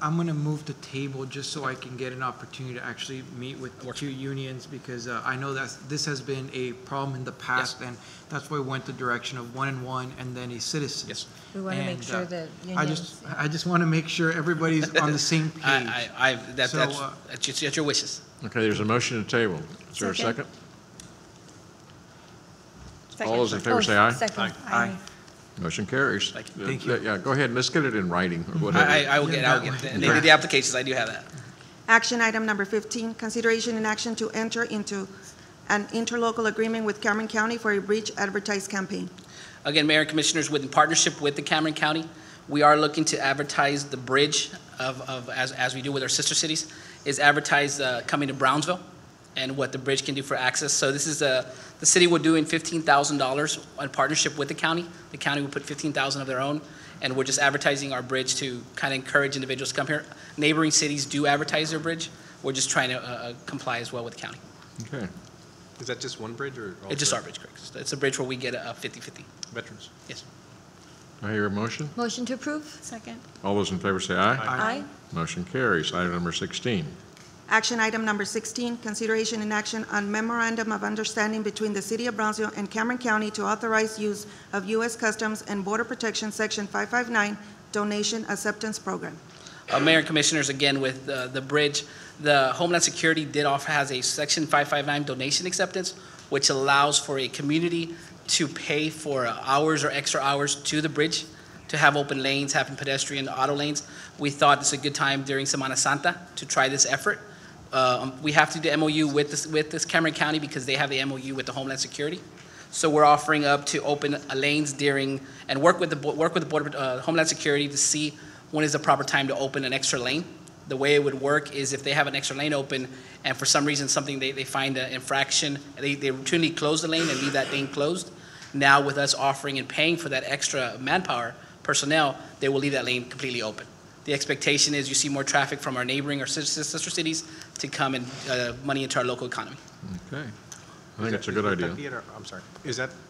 I'm going to move the table just so I can get an opportunity to actually meet with the two unions, because I know that this has been a problem in the past, and that's why we went the direction of 1-1 and then a citizen. Yes. We want to make sure that unions. I just want to make sure everybody's on the same page. That's at your wishes. Okay, there's a motion to table. Is there a second? All those in favor say aye. Second. Aye. Motion carries. Thank you. Yeah, go ahead, let's get it in writing or whatever. I will get it. And they did the applications, I do have that. Action item number 15, consideration and action to enter into an interlocal agreement with Cameron County for a bridge advertised campaign. Again, Mayor and Commissioners, in partnership with the Cameron County, we are looking to advertise the bridge as we do with our sister cities, is advertised coming to Brownsville and what the bridge can do for access. So this is the city will doing $15,000 in partnership with the county. The county will put $15,000 of their own, and we're just advertising our bridge to kind of encourage individuals to come here. Neighboring cities do advertise their bridge. We're just trying to comply as well with the county. Okay. Is that just one bridge or all It's just three? our bridge, correct. It's a bridge where we get a 50-50. Veterans. Yes. I hear a motion. Motion to approve? Second. All those in favor say aye. Aye. Motion carries. Item number 16. Action item number 16, consideration and action on memorandum of understanding between the City of Brownsville and Cameron County to authorize use of U.S. Customs and Border Protection Section 559 Donation Acceptance Program. Mayor and Commissioners, again, with the bridge, the Homeland Security has a Section 559 donation acceptance, which allows for a community to pay for hours or extra hours to the bridge, to have open lanes, having pedestrian auto lanes. We thought it's a good time during Semana Santa to try this effort. We have to do the MOU with this Cameron County because they have the MOU with the Homeland Security. So we're offering up to open lanes during and work with the Border Homeland Security to see when is the proper time to open an extra lane. The way it would work is if they have an extra lane open and for some reason they find an infraction, they routinely close the lane and leave that lane closed. Now with us offering and paying for that extra manpower, personnel, they will leave that lane completely open. The expectation is you see more traffic from our neighboring or sister cities to come and money into our local economy. Okay. I think it's a good idea. I'm sorry.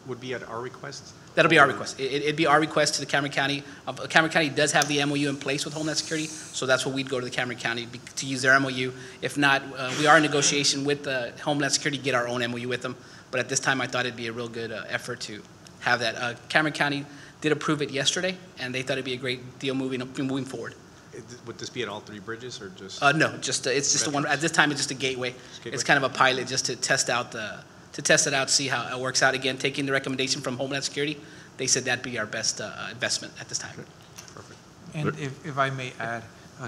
Would be at our request? That'll be our request. It'd be our request to the Cameron County. Cameron County does have the MOU in place with Homeland Security, so that's what we'd go to the Cameron County to use their MOU. If not, we are in negotiation with the Homeland Security to get our own MOU with them. But at this time, I thought it'd be a real good effort to have that. Cameron County did approve it yesterday, and they thought it'd be a great deal moving forward. Would this be at all three bridges or just? No, it's just the one. At this time, it's just a gateway. It's kind of a pilot just to test it out, see how it works out. Again, taking the recommendation from Homeland Security, they said that'd be our best investment at this time. Perfect. And if I may add,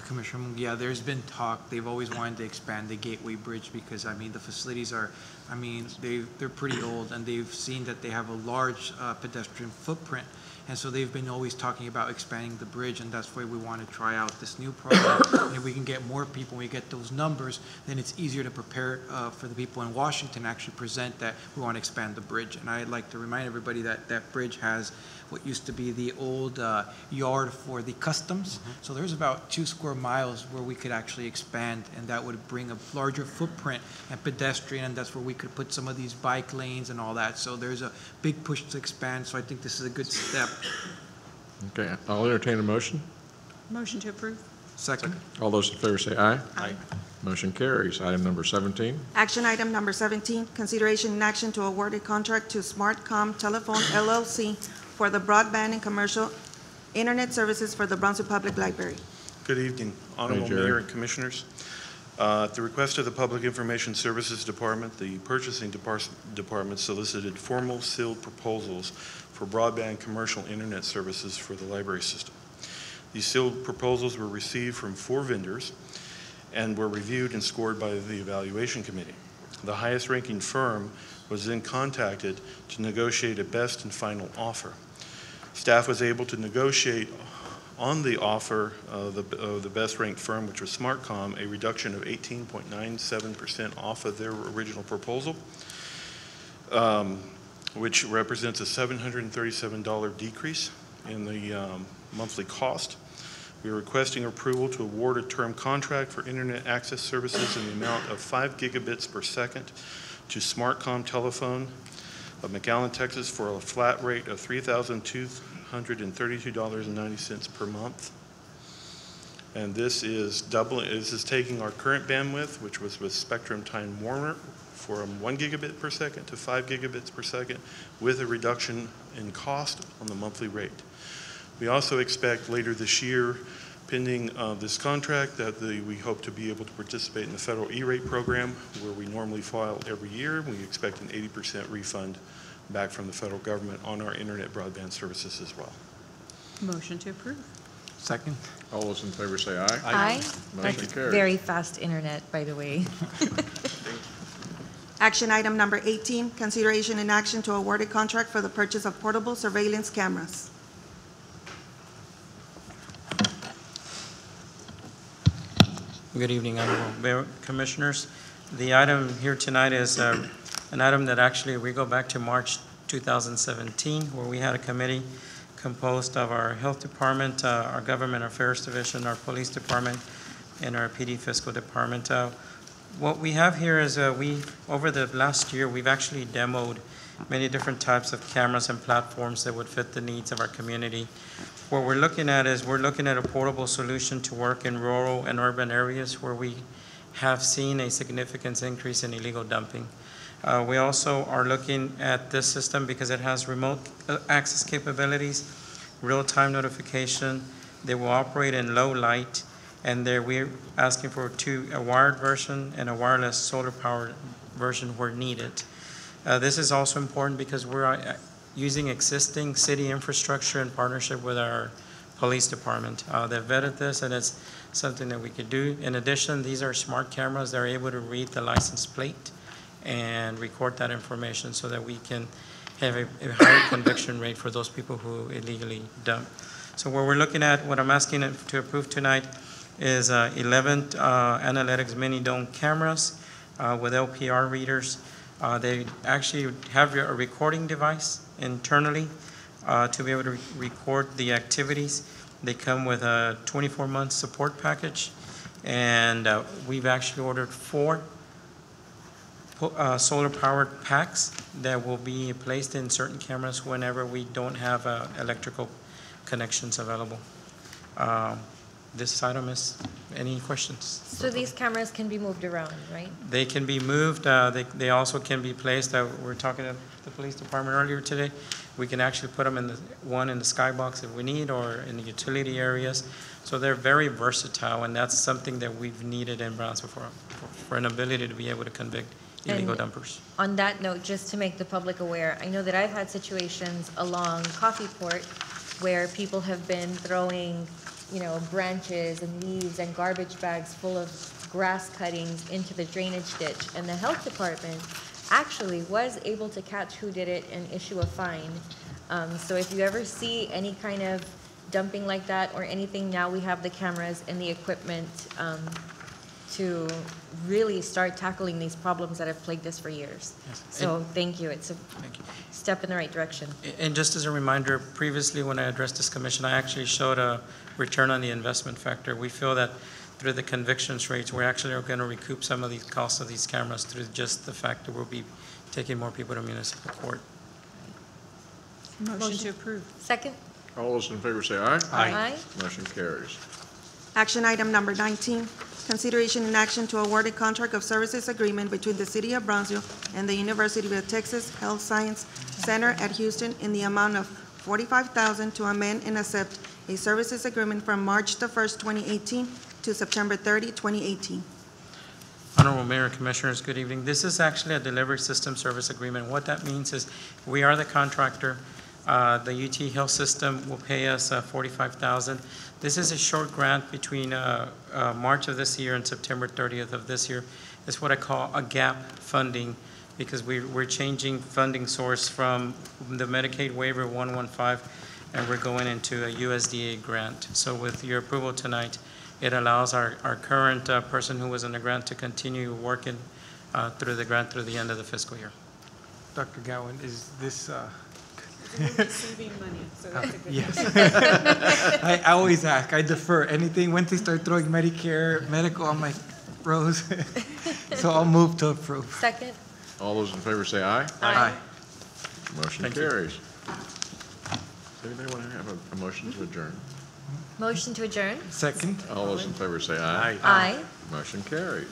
Commissioner Munguia, there's been talk, they've always wanted to expand the Gateway Bridge because, I mean, the facilities are, I mean, they're pretty old and they've seen that they have a large pedestrian footprint. And so they've been always talking about expanding the bridge, and that's why we want to try out this new program. And if we can get more people, we get those numbers, then it's easier to prepare for the people in Washington to actually present that we want to expand the bridge. And I'd like to remind everybody that that bridge has what used to be the old yard for the customs. So there's about 2 square miles where we could actually expand, and that would bring a larger footprint and pedestrian, and that's where we could put some of these bike lanes and all that. So there's a big push to expand, so I think this is a good step. Okay, I'll entertain a motion. Motion to approve. Second. All those in favor say aye. Aye. Motion carries. Item number 17. Action item number 17, consideration and action to award a contract to SmartCom Telephone LLC for the broadband and commercial internet services for the Brownsville Public Library. Good evening, Honorable Mayor and Commissioners. At the request of the Public Information Services Department, the Purchasing Department solicited formal sealed proposals for broadband commercial internet services for the library system. These sealed proposals were received from 4 vendors and were reviewed and scored by the evaluation committee. The highest ranking firm was then contacted to negotiate a best and final offer. Staff was able to negotiate on the offer of the best ranked firm, which was SmartCom, a reduction of 18.97% off of their original proposal, which represents a $737 decrease. in the monthly cost. We are requesting approval to award a term contract for internet access services in the amount of 5 gigabits per second to Smartcom Telephone of McAllen, Texas, for a flat rate of $3,232.90 per month. And this is taking our current bandwidth, which was with Spectrum Time Warner, from 1 gigabit per second to 5 gigabits per second, with a reduction in cost on the monthly rate. We also expect later this year, pending this contract, that we hope to be able to participate in the federal E-rate program, where we normally file every year. We expect an 80% refund back from the federal government on our internet broadband services as well. Motion to approve. Second. All those in favor say aye. Aye. Motion That's carries. very fast internet, by the way. Action item number 18, consideration and action to award a contract for the purchase of portable surveillance cameras. Good evening, Honorable Mayor, Commissioners. The item here tonight is an item that actually we go back to March 2017, where we had a committee composed of our Health Department, our Government Affairs Division, our Police Department, and our PD Fiscal Department. What we have here is over the last year, we've actually demoed many different types of cameras and platforms that would fit the needs of our community. What we're looking at is we're looking at a portable solution to work in rural and urban areas where we have seen a significant increase in illegal dumping. We also are looking at this system because it has remote access capabilities, real-time notification. They will operate in low light, and we're asking for a wired version and a wireless solar-powered version where needed. This is also important because we're using existing city infrastructure in partnership with our police department. They've vetted this, and it's something that we could do. In addition, these are smart cameras. They're able to read the license plate and record that information so that we can have a higher conviction rate for those people who illegally dump. So what we're looking at, what I'm asking to approve tonight is 11 Analytics Mini Dome cameras with LPR readers. They actually have a recording device internally to be able to record the activities. They come with a 24-month support package, and we've actually ordered 4 solar-powered packs that will be placed in certain cameras whenever we don't have electrical connections available. This item is, any questions? So these cameras can be moved around, right? They can be moved. They also can be placed. We were talking to the police department earlier today. We can actually put them in one in the skybox if we need, or in the utility areas. So they're very versatile, and that's something that we've needed in Brownsville for an ability to be able to convict illegal dumpers. On that note, just to make the public aware, I know that I've had situations along Coffeeport where people have been throwing, branches and leaves and garbage bags full of grass cuttings into the drainage ditch. And the health department actually was able to catch who did it and issue a fine. So if you ever see any kind of dumping like that or anything, now we have the cameras and the equipment to really start tackling these problems that have plagued us for years. Yes. So thank you. It's a step in the right direction. And just as a reminder, previously when I addressed this commission, I actually showed a return on the investment factor. We feel that through the convictions rates, we're actually going to recoup some of these costs of these cameras through just the fact that we'll be taking more people to municipal court. Motion to approve. Second. All those in favor say aye. Aye. Motion carries. Action item number 19, consideration and action to award a contract of services agreement between the City of Brownsville and the University of Texas Health Science Center at Houston in the amount of $45,000 to amend and accept a services agreement from March the 1st, 2018 to September 30, 2018. Honorable Mayor, Commissioners, good evening. This is actually a delivery system service agreement. What that means is we are the contractor. The UT Health System will pay us $45,000. This is a short grant between March of this year and September 30th of this year. It's what I call a gap funding, because we're changing funding source from the Medicaid waiver 115, and we're going into a USDA grant. So with your approval tonight, it allows our current person who was in the grant to continue working through the grant through the end of the fiscal year. Dr. Gowan, is this Receiving money, so that's a good Yes. thing. I always ask, I defer. Anything, when they start throwing Medicare, medical, I'm like, Rose. So I'll move to approve. Second. All those in favor say aye. Aye. Motion Thank you. carries. Does anybody want to have a motion to adjourn? Motion to adjourn? Second. All those in favor say aye. Aye. Motion carries.